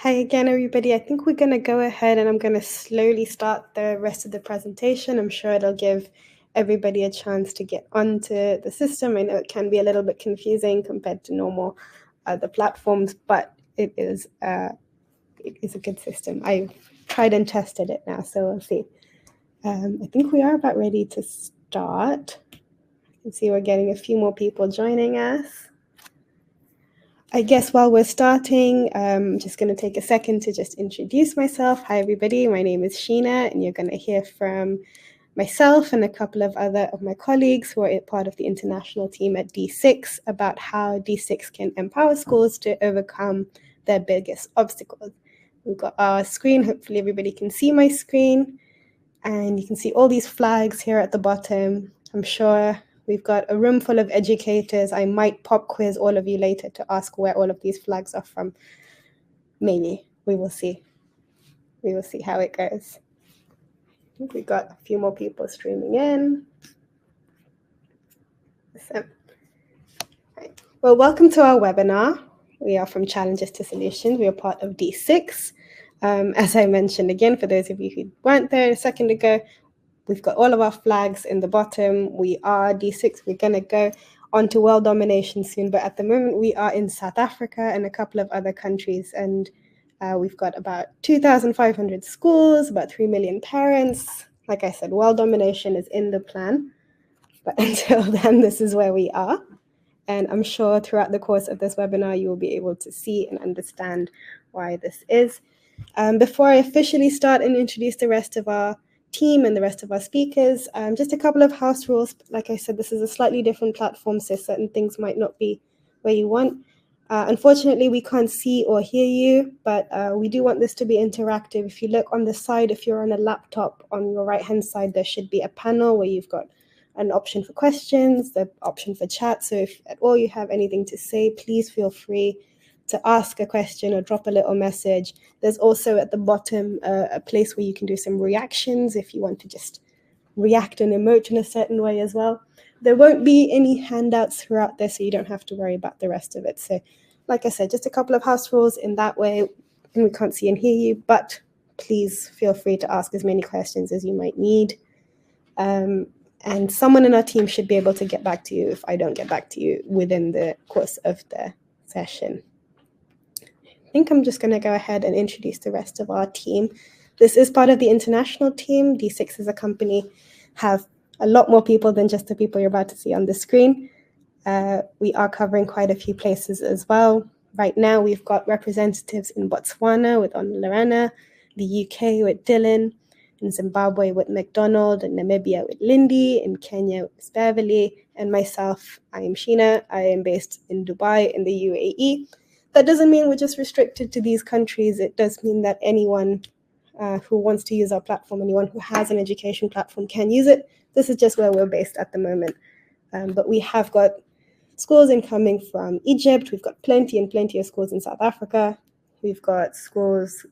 Hi again, everybody. I think we're going to go ahead and I'm going to slowly start the rest of the presentation. I'm sure it'll give everybody a chance to get onto the system. I know it can be a little bit confusing compared to normal other platforms, but it is a good system. I've tried and tested it now, so we'll see. I think we are about ready to start. You can see we're getting a few more people joining us. I guess while we're starting, I'm just going to take a second to just introduce myself. Hi, everybody. My name is Sheena, and you're going to hear from myself and a couple of other of my colleagues who are part of the international team at D6 about how D6 can empower schools to overcome their biggest obstacles. We've got our screen. Hopefully, everybody can see my screen. And you can see all these flags here at the bottom. I'm sure we've got a room full of educators. I might pop quiz all of you later to ask where all of these flags are from. Maybe. We will see. We will see how it goes. I think we got a few more people streaming in. So, right. Well, welcome to our webinar. We are from Challenges to Solutions. We are part of D6. As I mentioned again, for those of you who weren't there a second ago, we've got all of our flags in the bottom. We are D6. We're going to go on to world domination soon. But at the moment, we are in South Africa and a couple of other countries. And we've got about 2,500 schools, about 3 million parents. Like I said, world domination is in the plan. But until then, this is where we are. And I'm sure throughout the course of this webinar, you will be able to see and understand why this is. Before I officially start and introduce the rest of our team and the rest of our speakers, just a couple of house rules. Like I said, this is a slightly different platform, so certain things might not be where you want. Unfortunately, we can't see or hear you, but we do want this to be interactive. If you look on the side, if you're on a laptop, on your right-hand side, there should be a panel where you've got an option for questions, the option for chat. So if at all you have anything to say, please feel free to ask a question or drop a little message. There's also at the bottom a place where you can do some reactions if you want to just react and emote in a certain way as well. There won't be any handouts throughout this, so you don't have to worry about the rest of it. So like I said, just a couple of house rules in that way, and we can't see and hear you, but please feel free to ask as many questions as you might need. And someone in our team should be able to get back to you if I don't get back to you within the course of the session. I think I'm just going to go ahead and introduce the rest of our team. This is part of the international team. D6 as a company have a lot more people than just the people you're about to see on the screen. We are covering quite a few places as well. Right now, we've got representatives in Botswana with Lorena, the UK with Dylan, in Zimbabwe with McDonald, in Namibia with Lindy, in Kenya with Beverly, and myself, I am Sheena. I am based in Dubai in the UAE. That doesn't mean we're just restricted to these countries. It does mean that anyone who wants to use our platform, anyone who has an education platform can use it. This is just where we're based at the moment. But we have got schools incoming from Egypt. We've got plenty of schools in South Africa. We've got schools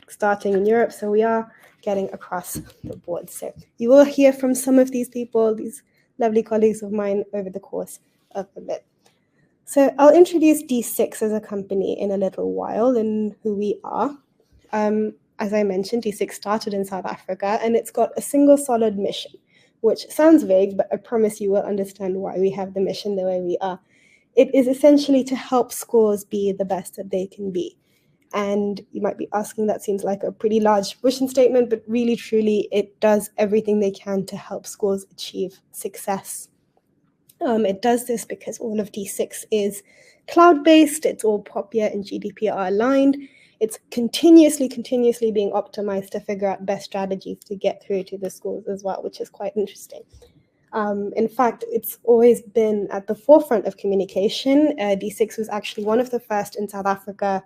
starting in Europe. So we are getting across the board. So you will hear from some of these people, these lovely colleagues of mine over the course of a bit. So I'll introduce D6 as a company in a little while and who we are. As I mentioned, D6 started in South Africa and it's got a single solid mission, which sounds vague, but I promise you will understand why we have the mission the way we are. It is essentially to help schools be the best that they can be. And you might be asking, that seems like a pretty large mission statement, but really, truly, it does everything they can to help schools achieve success. It does this because all of D6 is cloud-based, it's all POPIA and GDPR aligned. It's continuously being optimized to figure out best strategies to get through to the schools as well, which is quite interesting. In fact, it's always been at the forefront of communication. D6 was actually one of the first in South Africa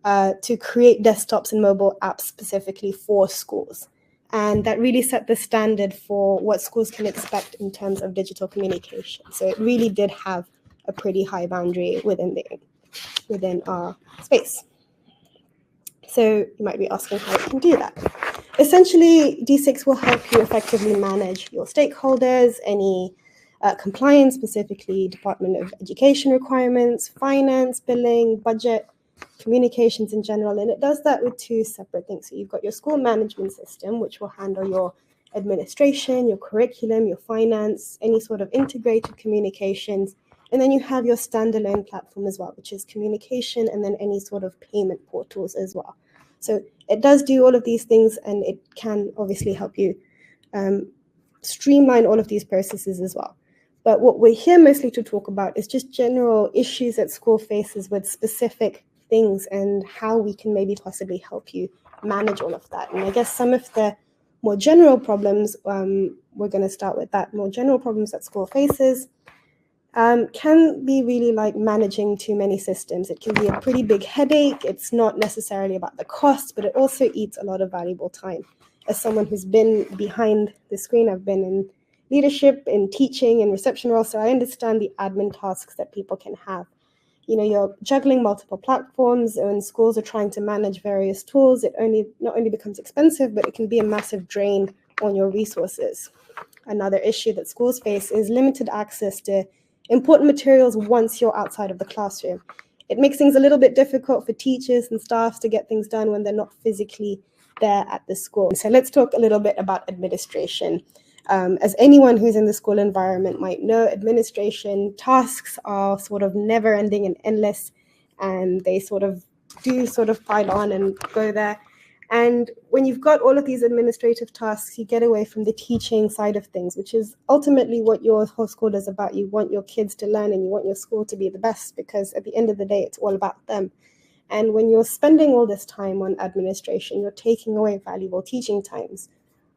to create desktops and mobile apps specifically for schools. And that really set the standard for what schools can expect in terms of digital communication. So it really did have a pretty high boundary within our space. So you might be asking how it can do that. Essentially, D6 will help you effectively manage your stakeholders, any compliance, specifically Department of Education requirements, finance, billing, budget, communications in general, and it does that with two separate things. So you've got your school management system, which will handle your administration, your curriculum, your finance, any sort of integrated communications. And then you have your standalone platform as well, which is communication and then any sort of payment portals as well. So it does do all of these things, and it can obviously help you streamline all of these processes as well. But what we're here mostly to talk about is just general issues that school faces with specific things and how we can maybe possibly help you manage all of that. And I guess some of the more general problems, we're going to start with that, more general problems that school faces can be really like managing too many systems. It can be a pretty big headache. It's not necessarily about the cost, but it also eats a lot of valuable time. As someone who's been behind the screen, I've been in leadership, in teaching, and reception roles, so I understand the admin tasks that people can have. You know, you're juggling multiple platforms, and schools are trying to manage various tools. It not only becomes expensive, but it can be a massive drain on your resources. Another issue that schools face is limited access to important materials once you're outside of the classroom. It makes things a little bit difficult for teachers and staff to get things done when they're not physically there at the school. So let's talk a little bit about administration. As anyone who's in the school environment might know, administration tasks are sort of never ending and endless, and they sort of pile on and go there. And when you've got all of these administrative tasks, you get away from the teaching side of things, which is ultimately what your whole school is about. You want your kids to learn, and you want your school to be the best, because at the end of the day, it's all about them. And when you're spending all this time on administration, you're taking away valuable teaching times.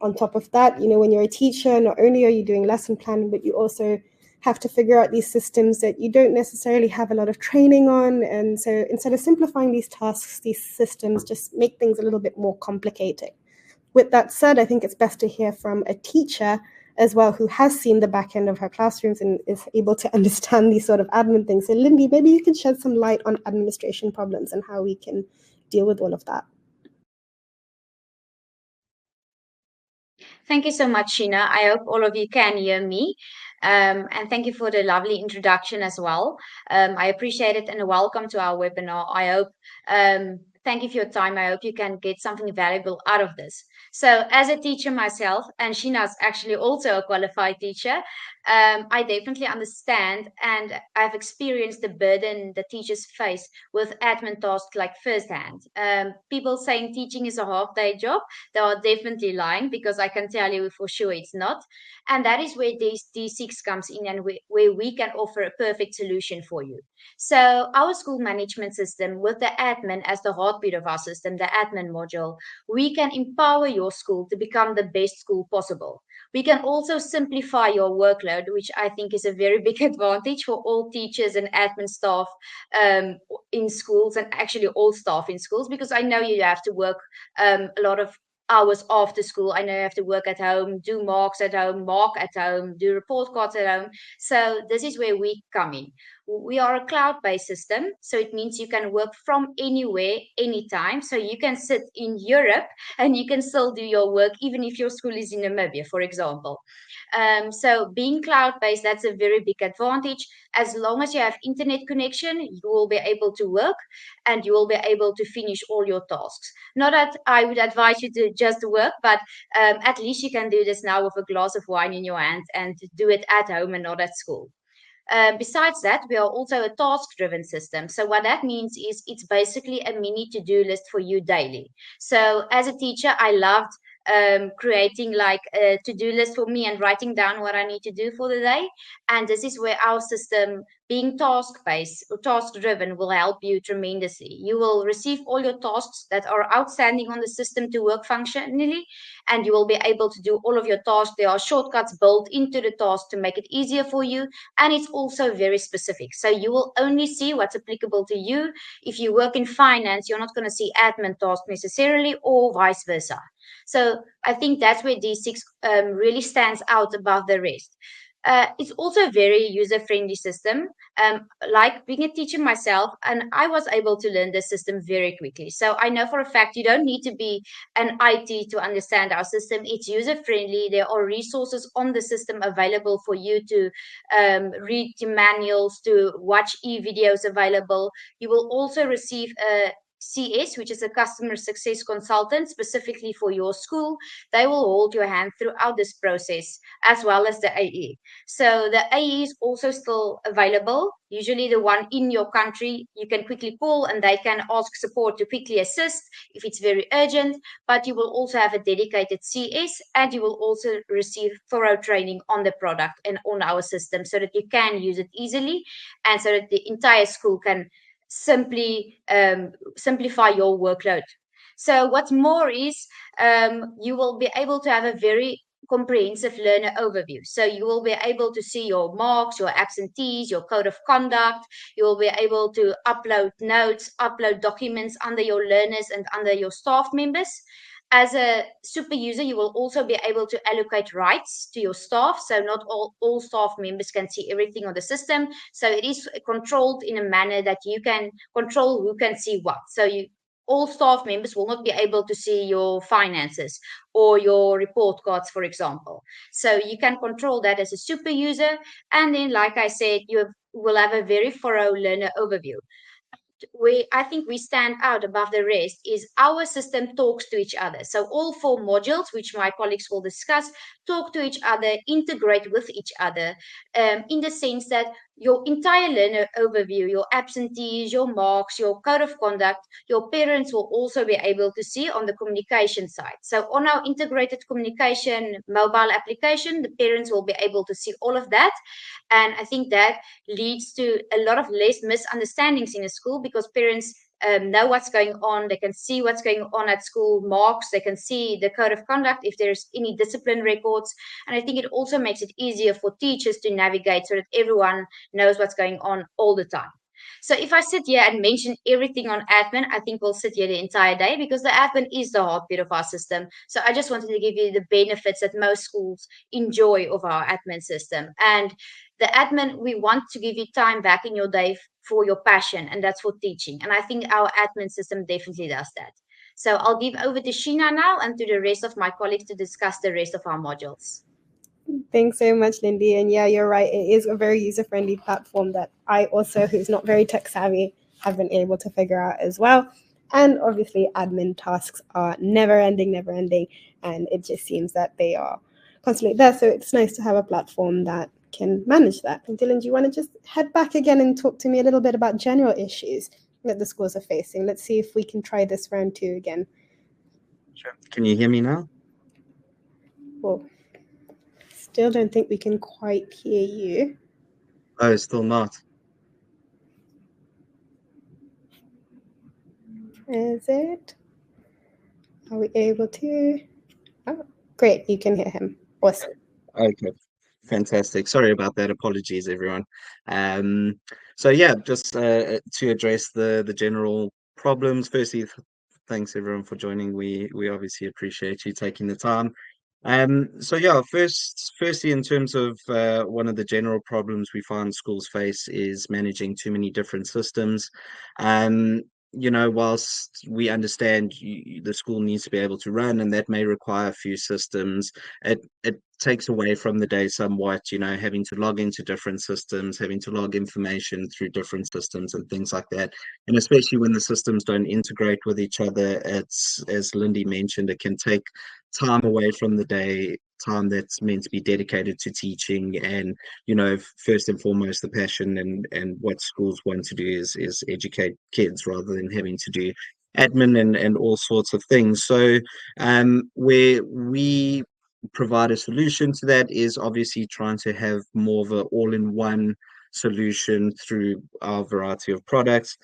On top of that, you know, when you're a teacher, not only are you doing lesson planning, but you also have to figure out these systems that you don't necessarily have a lot of training on. And so instead of simplifying these tasks, these systems just make things a little bit more complicated. With that said, I think it's best to hear from a teacher as well, who has seen the back end of her classrooms and is able to understand these sort of admin things. So Lindy, maybe you can shed some light on administration problems and how we can deal with all of that. Thank you so much, Sheena. I hope all of you can hear me. And thank you for the lovely introduction as well. I appreciate it, and welcome to our webinar. I hope, thank you for your time. I hope you can get something valuable out of this. So as a teacher myself, and Sheena's actually also a qualified teacher, I definitely understand, and I've experienced the burden the teachers face with admin tasks like firsthand. People saying teaching is a half-day job, they are definitely lying, because I can tell you for sure it's not. And that is where D6 comes in, and where we can offer a perfect solution for you. So our school management system, with the admin as the heartbeat of our system, the admin module, we can empower your school to become the best school possible. We can also simplify your workload, which I think is a very big advantage for all teachers and admin staff in schools, and actually all staff in schools, because I know you have to work a lot of hours after school. I know you have to work at home, do marks at home, mark at home, do report cards at home. So this is where we come in. We are a cloud-based system, so it means you can work from anywhere, anytime. So you can sit in Europe and you can still do your work, even if your school is in Namibia, for example. So being cloud-based, that's a very big advantage. As long as you have internet connection, you will be able to work, and you will be able to finish all your tasks. Not that I would advise you to just work, but at least you can do this now with a glass of wine in your hand and do it at home and not at school. Besides that, we are also a task-driven system. So what that means is it's basically a mini to-do list for you daily. So as a teacher, I loved creating like a to-do list for me and writing down what I need to do for the day. And this is where our system, being task-based or task-driven, will help you tremendously. You will receive all your tasks that are outstanding on the system to work functionally, and you will be able to do all of your tasks. There are shortcuts built into the task to make it easier for you, and it's also very specific. So you will only see what's applicable to you. If you work in finance, you're not going to see admin tasks necessarily, or vice versa. So I think that's where D6 really stands out above the rest. It's also a very user-friendly system. Like being a teacher myself, and I was able to learn the system very quickly. So I know for a fact you don't need to be an IT to understand our system. It's user-friendly. There are resources on the system available for you to read the manuals, to watch e-videos available. You will also receive a CS, which is a customer success consultant specifically for your school. They will hold your hand throughout this process, as well as the AE. So the AE is also still available. Usually the one in your country, you can quickly call and they can ask support to quickly assist if it's very urgent. But you will also have a dedicated CS, and you will also receive thorough training on the product and on our system so that you can use it easily, and so that the entire school can simplify your workload. So what's more is you will be able to have a very comprehensive learner overview. So you will be able to see your marks, your absentees, your code of conduct. You will be able to upload notes, upload documents under your learners and under your staff members. As a super user, you will also be able to allocate rights to your staff. So not all staff members can see everything on the system. So it is controlled in a manner that you can control who can see what. So all staff members will not be able to see your finances or your report cards, for example. So you can control that as a super user. And then, like I said, you will have a very thorough learner overview. I think we stand out above the rest is our system talks to each other. So all 4 modules, which my colleagues will discuss, talk to each other, integrate with each other, in the sense that your entire learner overview, your absentees, your marks, your code of conduct, your parents will also be able to see on the communication side. So on our integrated communication mobile application, the parents will be able to see all of that. And I think that leads to a lot of less misunderstandings in a school, because parents know what's going on. They can see what's going on at school, marks. They can see the code of conduct if there's any discipline records. And I think it also makes it easier for teachers to navigate so that everyone knows what's going on all the time. So if I sit here and mention everything on admin, I think we'll sit here the entire day, because the admin is the heartbeat of our system. So I just wanted to give you the benefits that most schools enjoy of our admin system. And the admin, we want to give you time back in your day for your passion, and that's for teaching. And I think our admin system definitely does that. So I'll give over to Sheena now and to the rest of my colleagues to discuss the rest of our modules. Thanks so much, Lindy. And yeah, you're right. It is a very user-friendly platform that I also, who's not very tech savvy, have been able to figure out as well. And obviously, admin tasks are never ending, and it just seems that they are constantly there. So it's nice to have a platform that can manage that. And Dylan, do you want to just head back again and talk to me a little bit about general issues that the schools are facing? Let's see if we can try this round 2 again. Sure. Can you hear me now? Well, still don't think we can quite hear you. Oh, still not. Is it? Are we able to? Oh, great. You can hear him. Awesome. Okay, fantastic. Sorry about that. Apologies, everyone. So yeah, just to address the general problems. Firstly, thanks everyone for joining. We obviously appreciate you taking the time. So yeah, firstly, in terms of one of the general problems we find schools face is managing too many different systems. Whilst we understand the school needs to be able to run, and that may require a few systems, it takes away from the day somewhat, having to log into different systems, having to log information through different systems and things like that. And especially when the systems don't integrate with each other, it's, as Lindy mentioned, it can take time away from the day, time that's meant to be dedicated to teaching. And first and foremost, the passion and what schools want to do is educate kids rather than having to do admin and all sorts of things. So where we provide a solution to that is obviously trying to have more of an all-in-one solution through our variety of products.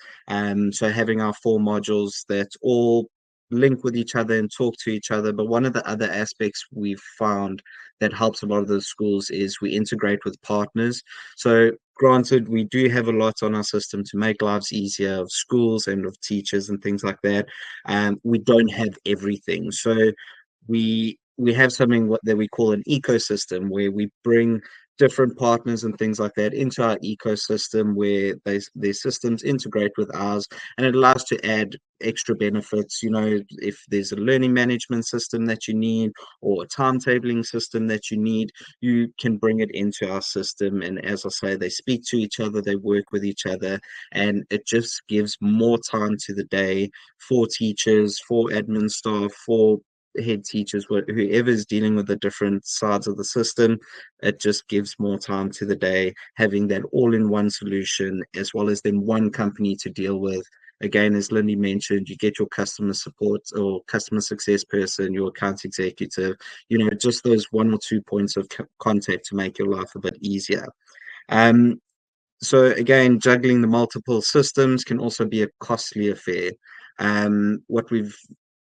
So having our 4 modules that all link with each other and talk to each other. But one of the other aspects we've found that helps a lot of those schools is we integrate with partners. So granted, we do have a lot on our system to make lives easier of schools and of teachers and things like that. We don't have everything. So we have something that we call an ecosystem, where we bring different partners and things like that into our ecosystem where their systems integrate with ours, and it allows to add extra benefits. You know, if there's a learning management system that you need or a timetabling system that you need, you can bring it into our system. And as I say, they speak to each other, they work with each other, and it just gives more time to the day for teachers, for admin staff, for head teachers, whoever is dealing with the different sides of the system. It just gives more time to the day, having that all-in-one solution, as well as then one company to deal with. Again, as Lindy mentioned, you get your customer support or customer success person, your account executive, you know, just those one or 2 points of contact to make your life a bit easier. Um, so again, juggling the multiple systems can also be a costly affair.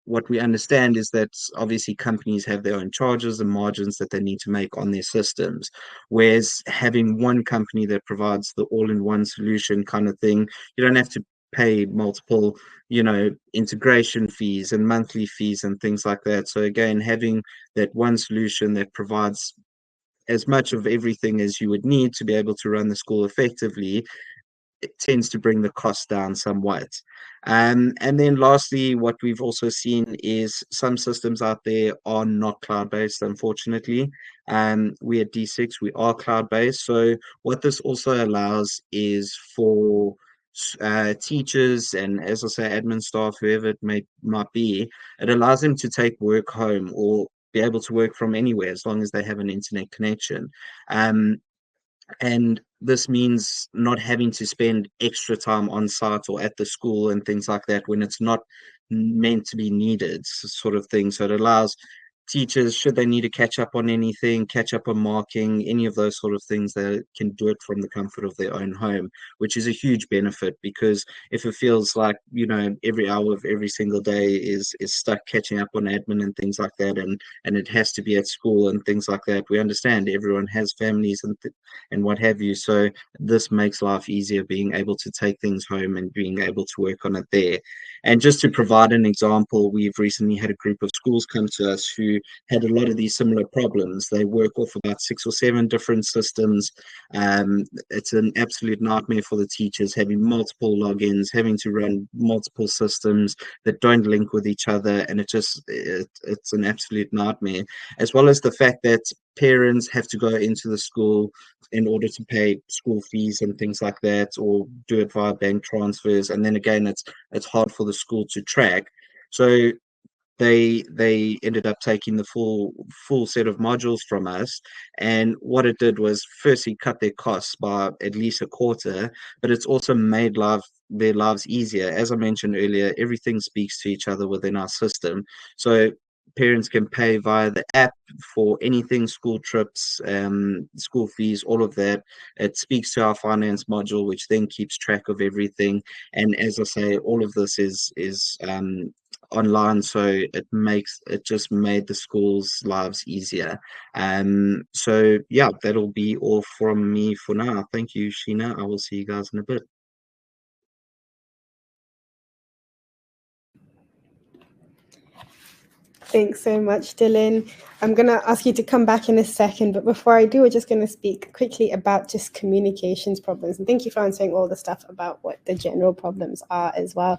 What we understand is that obviously companies have their own charges and margins that they need to make on their systems, whereas having one company that provides the all-in-one solution kind of thing, you don't have to pay multiple, you know, integration fees and monthly fees and things like that. So again, having that one solution that provides as much of everything as you would need to be able to run the school effectively, it tends to bring the cost down somewhat. And then lastly, what we've also seen is some systems out there are not cloud-based, unfortunately. We at D6, we are cloud-based. So what this also allows is for teachers and, as I say, admin staff, whoever it might be, it allows them to take work home or be able to work from anywhere as long as they have an internet connection. Um, and this means not having to spend extra time on site or at the school and things like that when it's not meant to be needed, sort of thing. So it allows teachers, should they need to catch up on anything, catch up on marking, any of those sort of things, they can do it from the comfort of their own home, which is a huge benefit. Because if it feels like, you know, every hour of every single day is stuck catching up on admin and things like that, and it has to be at school and things like that, we understand everyone has families and what have you. So this makes life easier, being able to take things home and being able to work on it there. And just to provide an example, we've recently had a group of schools come to us who had a lot of these similar problems. They work off about 6 or 7 different systems. It's an absolute nightmare for the teachers, having multiple logins, having to run multiple systems that don't link with each other, and it's an absolute nightmare. As well as the fact that parents have to go into the school in order to pay school fees and things like that, or do it via bank transfers, and then again it's hard for the school to track. So they ended up taking the full set of modules from us, and what it did was firstly cut their costs by at least a quarter, but it's also made their lives easier. As I mentioned earlier, everything speaks to each other within our system, so parents can pay via the app for anything, school trips, school fees, all of that. It speaks to our finance module, which then keeps track of everything. And as I say, all of this is online, so it just made the schools' lives easier. So yeah, that'll be all from me for now. Thank you, Sheena. I will see you guys in a bit. Thanks so much, Dylan. I'm going to ask you to come back in a second, but before I do, we're just going to speak quickly about just communications problems. And thank you for answering all the stuff about what the general problems are as well.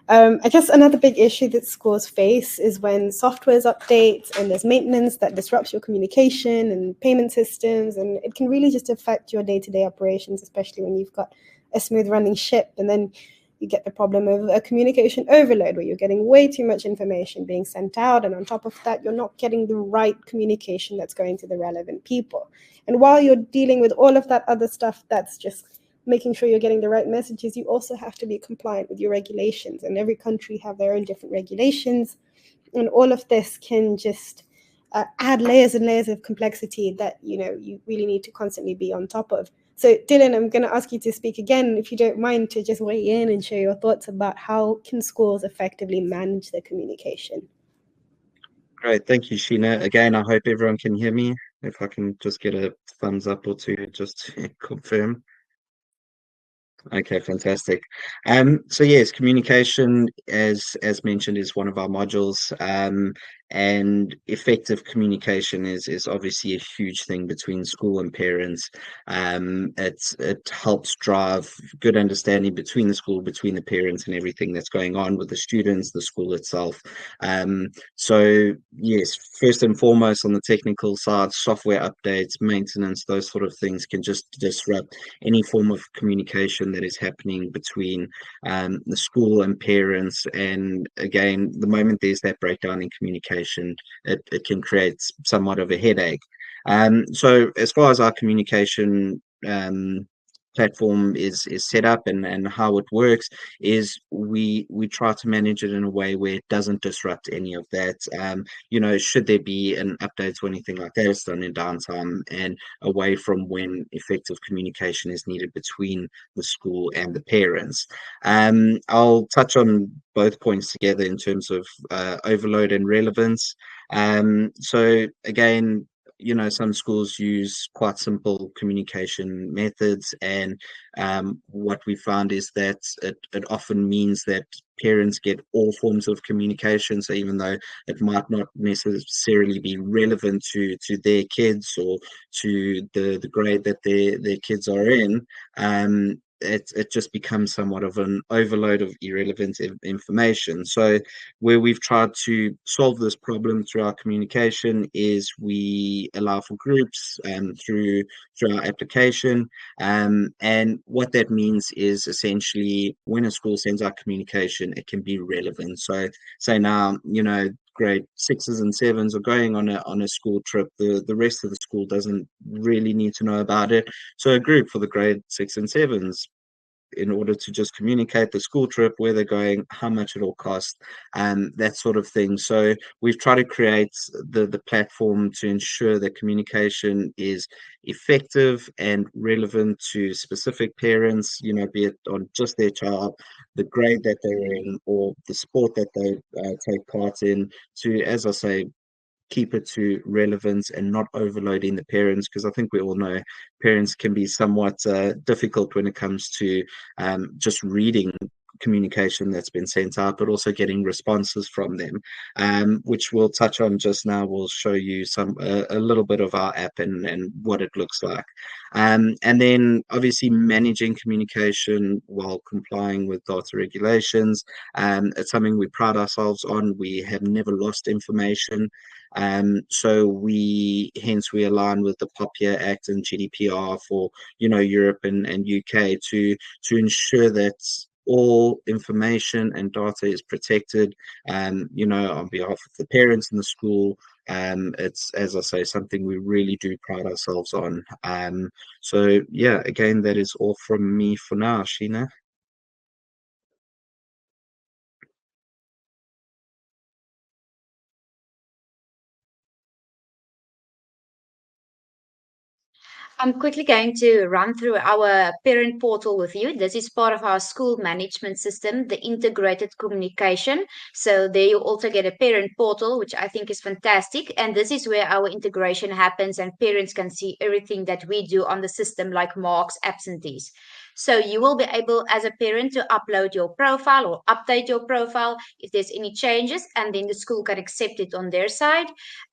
I guess another big issue that schools face is when softwares update and there's maintenance that disrupts your communication and payment systems, and it can really just affect your day-to-day operations, especially when you've got a smooth running ship. And then you get the problem of a communication overload where you're getting way too much information being sent out, and on top of that, you're not getting the right communication that's going to the relevant people. And while you're dealing with all of that other stuff that's just making sure you're getting the right messages, you also have to be compliant with your regulations, and every country have their own different regulations, and all of this can just add layers and layers of complexity that you really need to constantly be on top of. So Dylan, I'm going to ask you to speak again, if you don't mind, to just weigh in and share your thoughts about how can schools effectively manage their communication. Great, thank you, Sheena. Again, I hope everyone can hear me. If I can just get a thumbs up or two just to confirm. Okay, fantastic. So yes, communication, as mentioned, is one of our modules, and effective communication is obviously a huge thing between school and parents. It helps drive good understanding between the school, between the parents, and everything that's going on with the students, the school itself. So yes, first and foremost, on the technical side, software updates, maintenance, those sort of things can just disrupt any form of communication that is happening between the school and parents. And again, the moment there's that breakdown in communication, it can create somewhat of a headache. So as far as our communication platform is set up, and how it works is we try to manage it in a way where it doesn't disrupt any of that. Should there be an update or anything like that, it's done in downtime and away from when effective communication is needed between the school and the parents. I'll touch on both points together in terms of overload and relevance. So again, some schools use quite simple communication methods, and what we found is that it often means that parents get all forms of communication. So even though it might not necessarily be relevant to their kids or to the grade that their kids are in, it just becomes somewhat of an overload of irrelevant information. So where we've tried to solve this problem through our communication is we allow for groups through our application. And what that means is essentially when a school sends out communication, it can be relevant. So say now, grade 6s and 7s are going on a school trip. The rest of the school doesn't really need to know about it. So a group for the grade 6 and 7s, in order to just communicate the school trip, where they're going, how much it will cost, and that sort of thing. So we've tried to create the platform to ensure that communication is effective and relevant to specific parents, be it on just their child, the grade that they're in, or the sport that they take part in, to, as I say, keep it to relevance and not overloading the parents, because I think we all know parents can be somewhat difficult when it comes to just reading communication that's been sent out, but also getting responses from them, which we'll touch on just now. We'll show you a little bit of our app and what it looks like. And then obviously managing communication while complying with data regulations. It's something we pride ourselves on. We have never lost information. So we align with the POPIA Act and GDPR for Europe and UK to ensure that all information and data is protected, on behalf of the parents in the school. It's, as I say, something we really do pride ourselves on. So yeah, again, that is all from me for now, Sheena. I'm quickly going to run through our parent portal with you. This is part of our school management system, the integrated communication. So there you also get a parent portal, which I think is fantastic. And this is where our integration happens and parents can see everything that we do on the system, like marks, absentees. So you will be able, as a parent, to upload your profile or update your profile if there's any changes, and then the school can accept it on their side.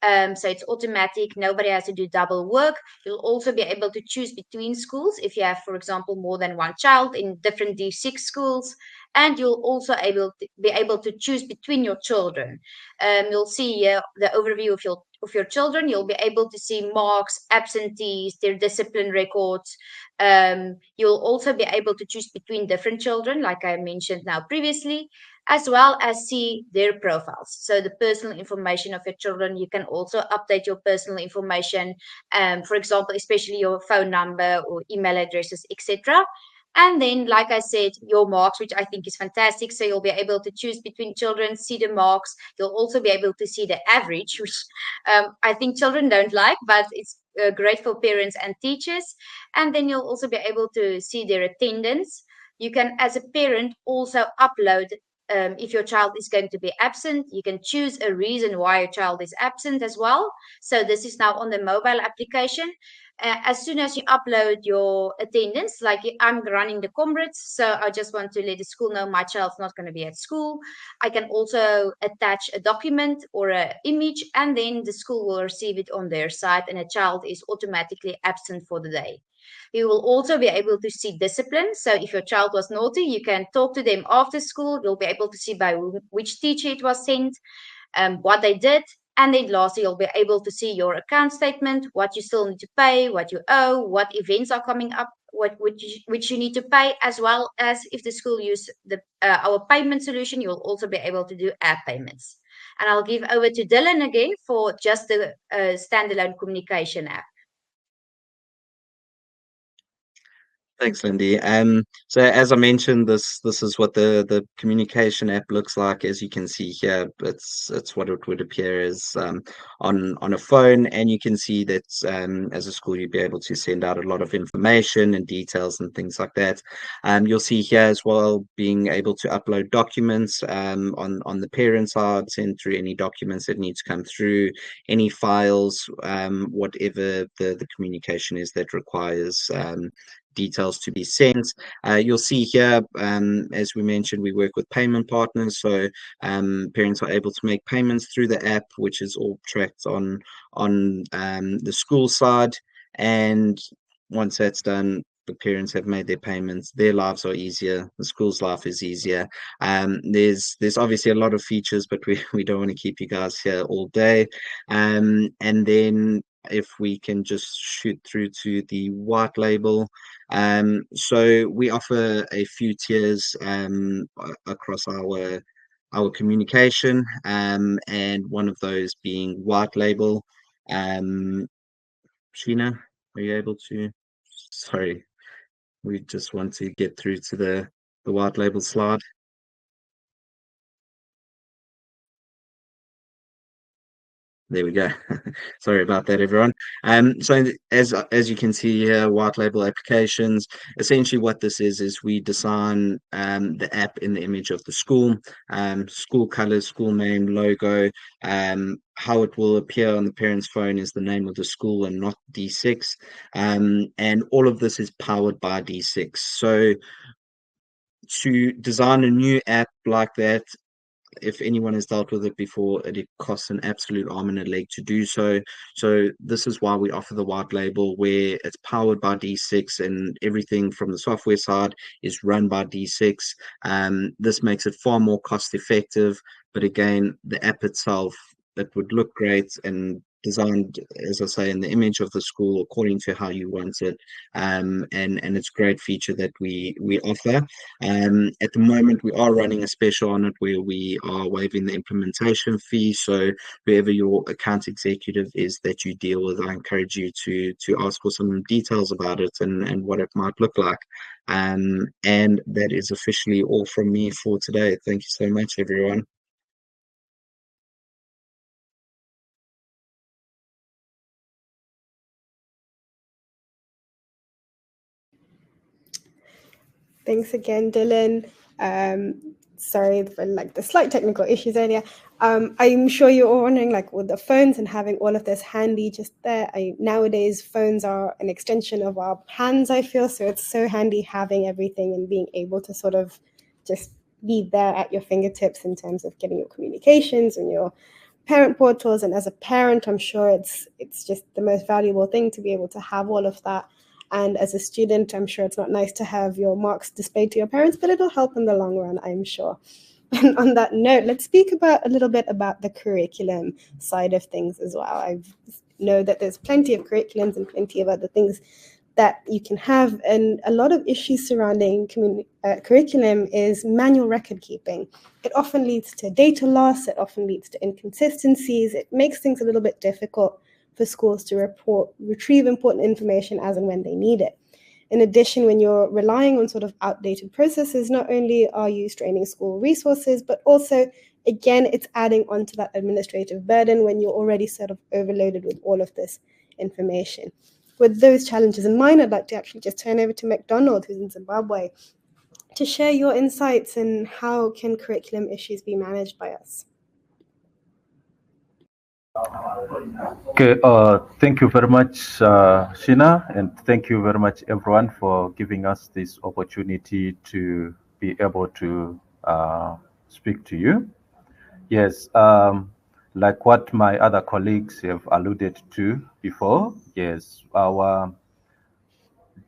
So it's automatic. Nobody has to do double work. You'll also be able to choose between schools if you have, for example, more than one child in different D6 schools. And you'll also be able to choose between your children. You'll see here the overview of your children. You'll be able to see marks, absentees, their discipline records. You'll also be able to choose between different children, like I mentioned now previously, as well as see their profiles. So the personal information of your children, you can also update your personal information, for example, especially your phone number or email addresses, etc. And then, like I said, your marks, which I think is fantastic. So you'll be able to choose between children, see the marks. You'll also be able to see the average, which I think children don't like, but it's great for parents and teachers. And then you'll also be able to see their attendance. You can, as a parent, also upload if your child is going to be absent. You can choose a reason why your child is absent as well. So this is now on the mobile application. as soon as you upload your attendance, like I'm running the Comrades, so I just want to let the school know my child's not going to be at school. I can also attach a document or an image, and then the school will receive it on their side, and a child is automatically absent for the day. You will also be able to see discipline. So if your child was naughty, you can talk to them after school. You'll be able to see by which teacher it was sent, what they did. And then lastly, you'll be able to see your account statement, what you still need to pay, what you owe, what events are coming up, which you need to pay, as well as if the school use our payment solution, you'll also be able to do app payments. And I'll give over to Dylan again for just the standalone communication app. Thanks, Lindy. So as I mentioned, this is what the communication app looks like. As you can see here, it's what it would appear as on a phone, and you can see that as a school you'd be able to send out a lot of information and details and things like that. You'll see here as well being able to upload documents on the parent side, send through any documents that need to come through, any files, whatever the communication is that requires details to be sent. You'll see here, as we mentioned, we work with payment partners, so parents are able to make payments through the app, which is all tracked on the school side. And once that's done, the parents have made their payments, their lives are easier, the school's life is easier. There's obviously a lot of features, but we don't want to keep you guys here all day. And then if we can just shoot through to the white label. So we offer a few tiers across our communication, and one of those being white label. Sheena, are you able to? Sorry, we just want to get through to the white label slide. There we go. Sorry about that, everyone. So as you can see here, white label applications. Essentially, what this is we design the app in the image of the school, school colors, school name, logo. How it will appear on the parent's phone is the name of the school and not D6. And all of this is powered by D6. So to design a new app like that, if anyone has dealt with it before, it costs an absolute arm and a leg to do so. So this is why we offer the white label, where it's powered by D6 and everything from the software side is run by D6. This makes it far more cost effective, but again, the app itself, it would look great and designed, as I say, in the image of the school according to how you want it. And it's a great feature that we offer. At the moment, we are running a special on it where we are waiving the implementation fee. So whoever your account executive is that you deal with, I encourage you to ask for some details about it and what it might look like. And that is officially all from me for today. Thank you so much, everyone. Thanks again, Dylan. Sorry for like the slight technical issues earlier. I'm sure you're all wondering, like, with the phones and having all of this handy just there. Nowadays, phones are an extension of our hands, I feel. So it's so handy having everything and being able to sort of just be there at your fingertips in terms of getting your communications and your parent portals. And as a parent, I'm sure it's just the most valuable thing to be able to have all of that. And as a student, I'm sure it's not nice to have your marks displayed to your parents, but it'll help in the long run, I'm sure. And on that note, let's speak a little bit about the curriculum side of things as well. I know that there's plenty of curriculums and plenty of other things that you can have. And a lot of issues surrounding curriculum is manual record keeping. It often leads to data loss. It often leads to inconsistencies. It makes things a little bit difficult for schools to retrieve important information as and when they need it. In addition, when you're relying on sort of outdated processes, not only are you straining school resources, but also, again, it's adding on to that administrative burden when you're already sort of overloaded with all of this information. With those challenges in mind, I'd like to actually just turn over to McDonald, who's in Zimbabwe, to share your insights and how can curriculum issues be managed by us. Okay, thank you very much, Shina, and thank you very much, everyone, for giving us this opportunity to be able to speak to you. Yes, like what my other colleagues have alluded to before, yes, our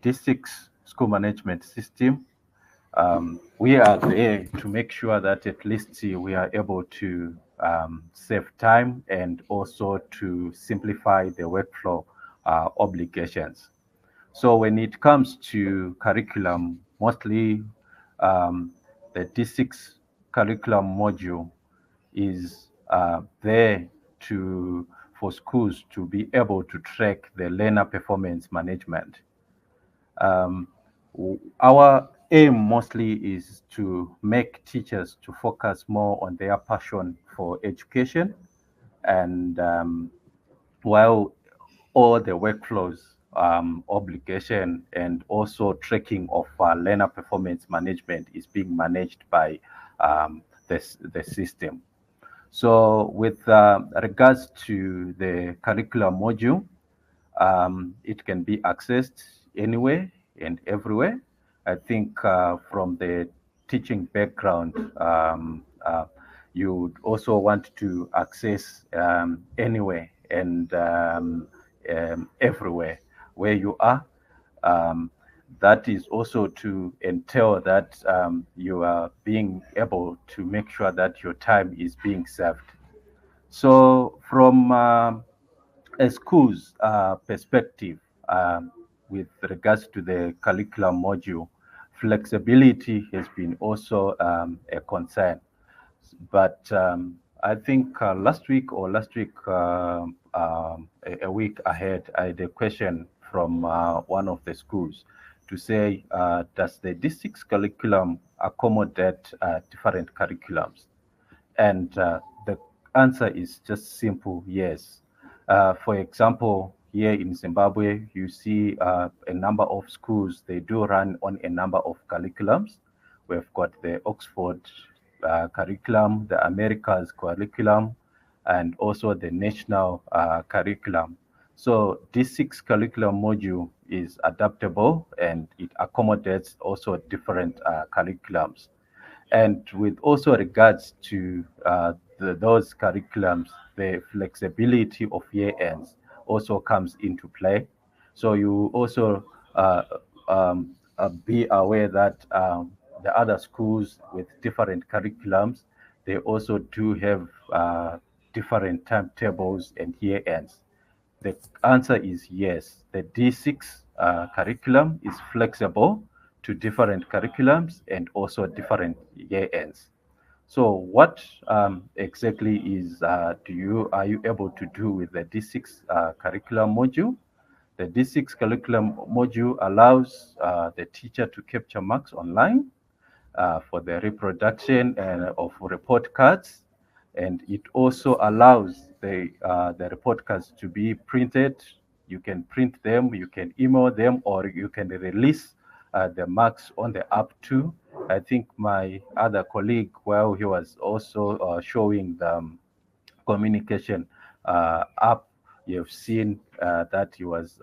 district school management system, we are there to make sure that at least we are able to save time and also to simplify the workflow obligations. So when it comes to curriculum, mostly the D6 curriculum module is there to for schools to be able to track the learner performance management. Um, our aim mostly is to make teachers to focus more on their passion for education, and while all the workflows, obligation, and also tracking of learner performance management is being managed by the system. So with regards to the curriculum module, it can be accessed anywhere and everywhere. I think from the teaching background, you would also want to access anywhere and everywhere where you are. Um, that is also to entail that you are being able to make sure that your time is being served. So from a school's perspective, with regards to the curriculum module, flexibility has been also a concern. But I think last week, a week ahead, I had a question from one of the schools to say, does the district's curriculum accommodate different curriculums? And the answer is just simple yes. For example, here in Zimbabwe, you see a number of schools, they do run on a number of curriculums. We've got the Oxford curriculum, the Americas curriculum, and also the national curriculum. So this six curriculum module is adaptable and it accommodates also different curriculums. And with also regards to those curriculums, the flexibility of year ends also comes into play. So you also be aware that the other schools with different curriculums, they also do have different timetables and year ends. The answer is yes. The D6 curriculum is flexible to different curriculums and also different year ends. So what exactly is are you able to do with the D6 curriculum module? The D6 curriculum module allows the teacher to capture marks online for the reproduction of report cards, and it also allows the report cards to be printed. You can print them, you can email them, or you can release the marks on the app too. I think my other colleague, while he was also showing the communication app, you've seen that he was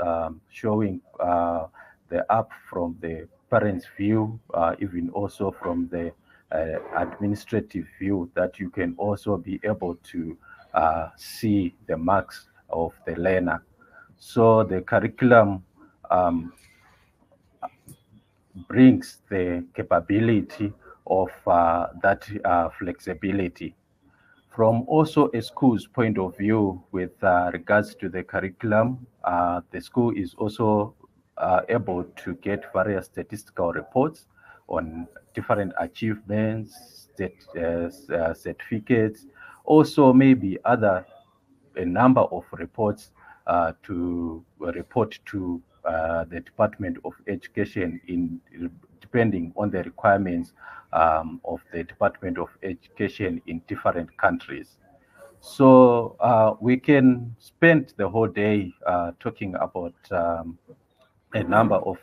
showing the app from the parents' view, even also from the administrative view, that you can also be able to see the marks of the learner. So the curriculum brings the capability of that flexibility. From also a school's point of view with regards to the curriculum, the school is also able to get various statistical reports on different achievements, certificates, also maybe a number of reports to report to the Department of Education in depending on the requirements of the Department of Education in different countries. So we can spend the whole day talking about a number of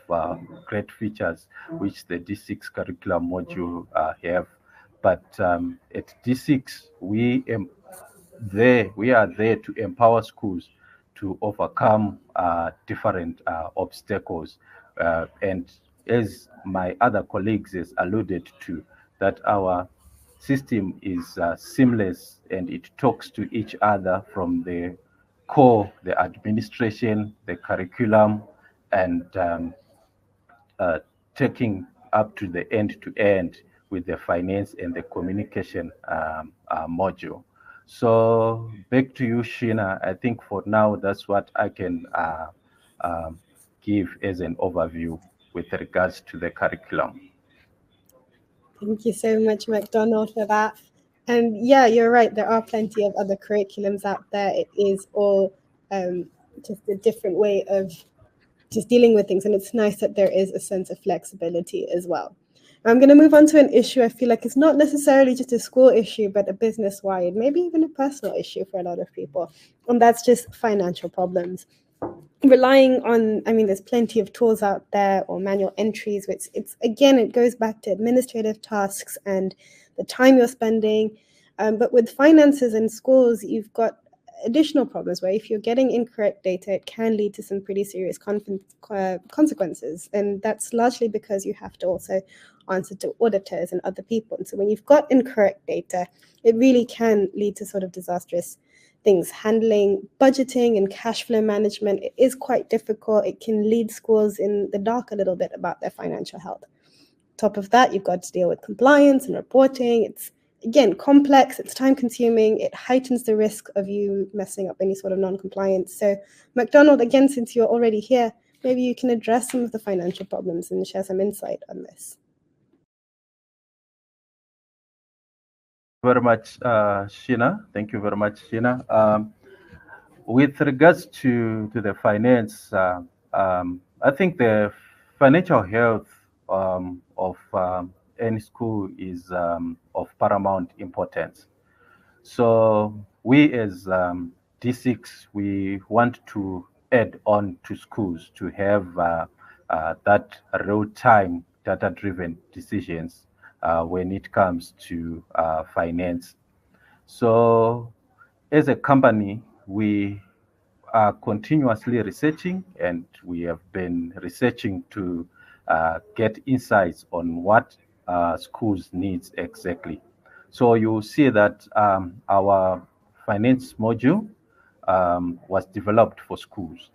great features which the D6 curriculum module have. But at D6, we we are there to empower schools to overcome different obstacles. And as my other colleagues has alluded to, that our system is seamless and it talks to each other from the core, the administration, the curriculum, and uh, taking up to the end to end with the finance and the communication module. So back to you, Sheena. I think for now, that's what I can um, give as an overview with regards to the curriculum. Thank you so much, McDonald, for that. And yeah, you're right. There are plenty of other curriculums out there. It is all just a different way of just dealing with things. And it's nice that there is a sense of flexibility as well. I'm going to move on to an issue I feel like it's not necessarily just a school issue, but a business-wide, maybe even a personal issue for a lot of people. And that's just financial problems. Relying on, I mean, there's plenty of tools out there or manual entries, which it goes back to administrative tasks and the time you're spending. But with finances in schools, you've got additional problems where if you're getting incorrect data, it can lead to some pretty serious consequences. And that's largely because you have to also answer to auditors and other people. And so when you've got incorrect data, it really can lead to sort of disastrous things. Handling budgeting and cash flow management, it is quite difficult. It can lead schools in the dark a little bit about their financial health. Top of that, you've got to deal with compliance and reporting. It's, again, complex, it's time consuming, it heightens the risk of you messing up any sort of non-compliance. So McDonald, again, since you're already here, maybe you can address some of the financial problems and share some insight on this. Very much, Sheena. Thank you very much, Sheena. With regards to the finance, I think the financial health of any school is of paramount importance. So we as D6, we want to add on to schools to have that real-time data-driven decisions when it comes to finance. So as a company, we are continuously researching, and we have been researching to get insights on what schools needs exactly. So you see that our finance module was developed for schools.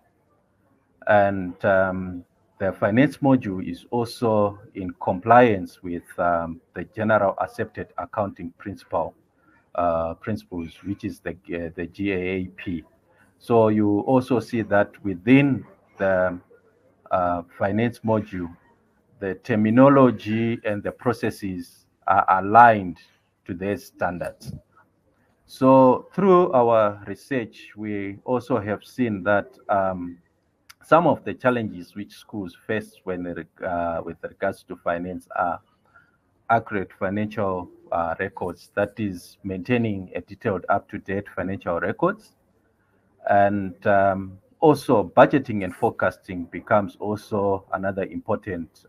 And the finance module is also in compliance with the general accepted accounting principles, which is the GAAP. So you also see that within the finance module, the terminology and the processes are aligned to their standards. So through our research, we also have seen that some of the challenges which schools face when with regards to finance are accurate financial records, that is maintaining a detailed up-to-date financial records. And also budgeting and forecasting becomes also another important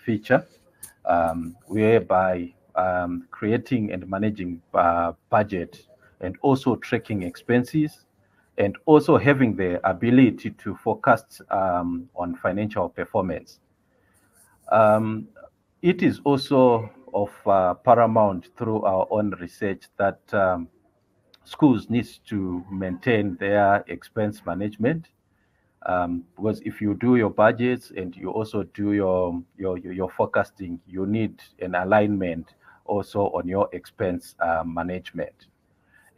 feature, whereby creating and managing budget and also tracking expenses and also having the ability to forecast on financial performance. It is also of paramount through our own research that schools need to maintain their expense management, because if you do your budgets and you also do your forecasting, you need an alignment also on your expense management.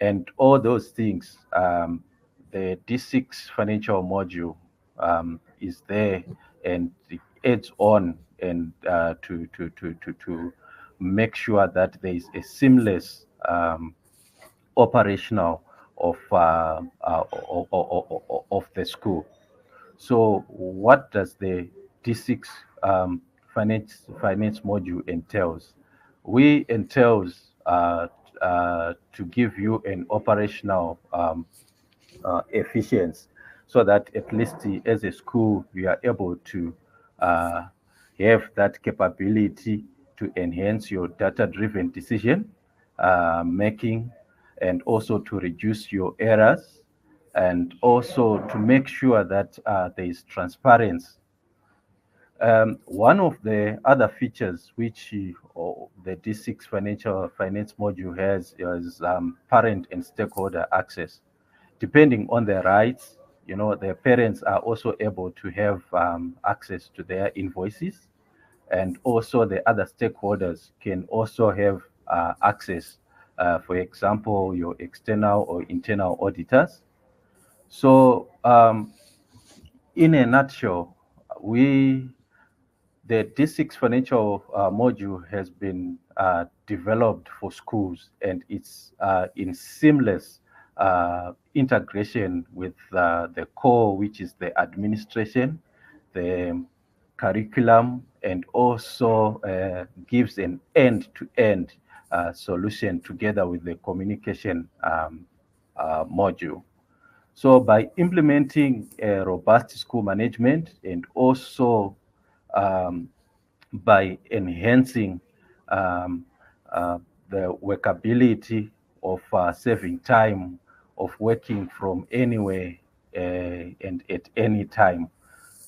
And all those things, the D6 financial module is there, and it adds on and to make sure that there is a seamless operational of the school. So what does the D6 finance module entails? We entails to give you an operational efficiency, so that at least as a school we are able to have that capability to enhance your data-driven decision making, and also to reduce your errors, and also to make sure that there is transparency. One of the other features which the D6 finance module has is parent and stakeholder access. Depending on their rights, their parents are also able to have access to their invoices, and also the other stakeholders can also have access, for example, your external or internal auditors. So in a nutshell, the D6 financial module has been developed for schools, and it's in seamless integration with the core, which is the administration, the curriculum, and also gives an end-to-end solution together with the communication module. So by implementing a robust school management, and also by enhancing the workability of saving time, of working from anywhere and at any time,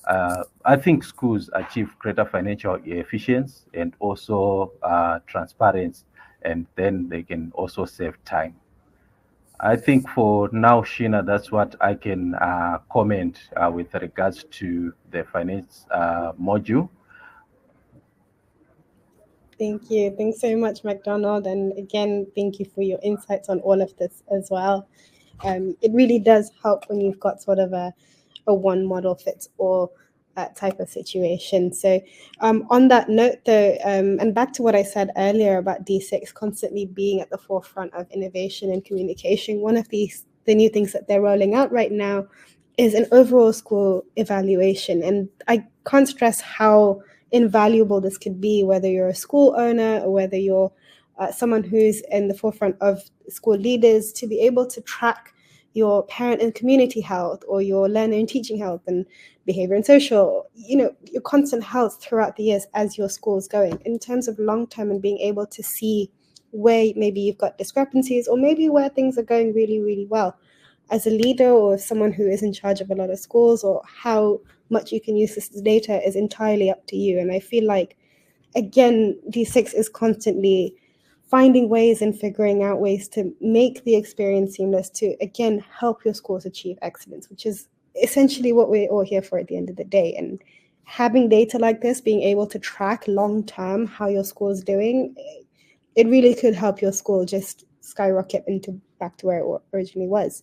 I think schools achieve greater financial efficiency and also transparency, and then they can also save time. I think for now, Sheena, that's what I can comment with regards to the finance module. Thank you. Thanks so much, McDonald. And again, thank you for your insights on all of this as well. It really does help when you've got sort of a one model fits all type of situation. So on that note, though, and back to what I said earlier about D6 constantly being at the forefront of innovation and communication, one of the new things that they're rolling out right now is an overall school evaluation. And I can't stress how invaluable this could be, whether you're a school owner or whether you're someone who's in the forefront of school leaders, to be able to track your parent and community health, or your learner and teaching health, and behavior and social, your constant health throughout the years as your school's going, in terms of long term, and being able to see where maybe you've got discrepancies, or maybe where things are going really, really well. As a leader or someone who is in charge of a lot of schools, or how much you can use this data is entirely up to you. And I feel like, again, D6 is constantly finding ways and figuring out ways to make the experience seamless, to, again, help your schools achieve excellence, which is essentially what we're all here for at the end of the day. And having data like this, being able to track long-term how your school is doing, it really could help your school just skyrocket back to where it originally was.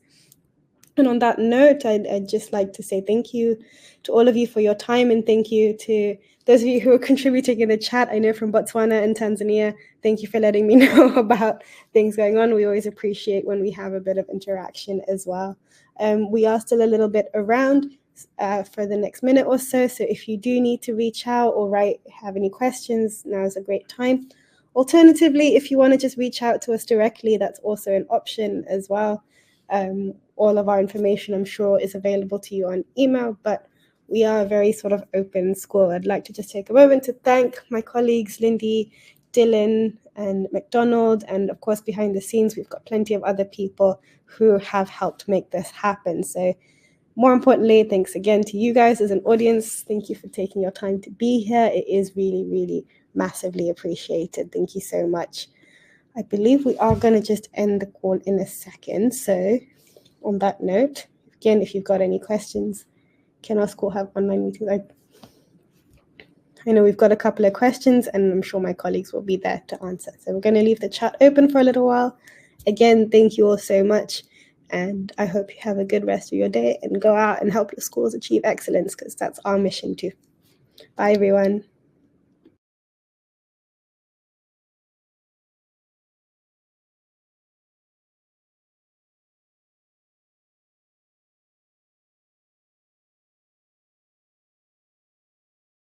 And on that note, I'd just like to say thank you to all of you for your time, and thank you to those of you who are contributing in the chat. I know from Botswana and Tanzania, thank you for letting me know about things going on. We always appreciate when we have a bit of interaction as well. We are still a little bit around for the next minute or so. So if you do need to reach out or have any questions, now is a great time. Alternatively, if you want to just reach out to us directly, that's also an option as well. All of our information, I'm sure, is available to you on email, but we are a very sort of open school. I'd like to just take a moment to thank my colleagues, Lindy, Dylan, and McDonald. And of course, behind the scenes, we've got plenty of other people who have helped make this happen. So more importantly, thanks again to you guys as an audience. Thank you for taking your time to be here. It is really, really massively appreciated. Thank you so much. I believe we are going to just end the call in a second. So on that note, again, if you've got any questions, can our school have online meetings? I know we've got a couple of questions, and I'm sure my colleagues will be there to answer. So we're going to leave the chat open for a little while. Again, thank you all so much, and I hope you have a good rest of your day and go out and help your schools achieve excellence, because that's our mission too. Bye, everyone.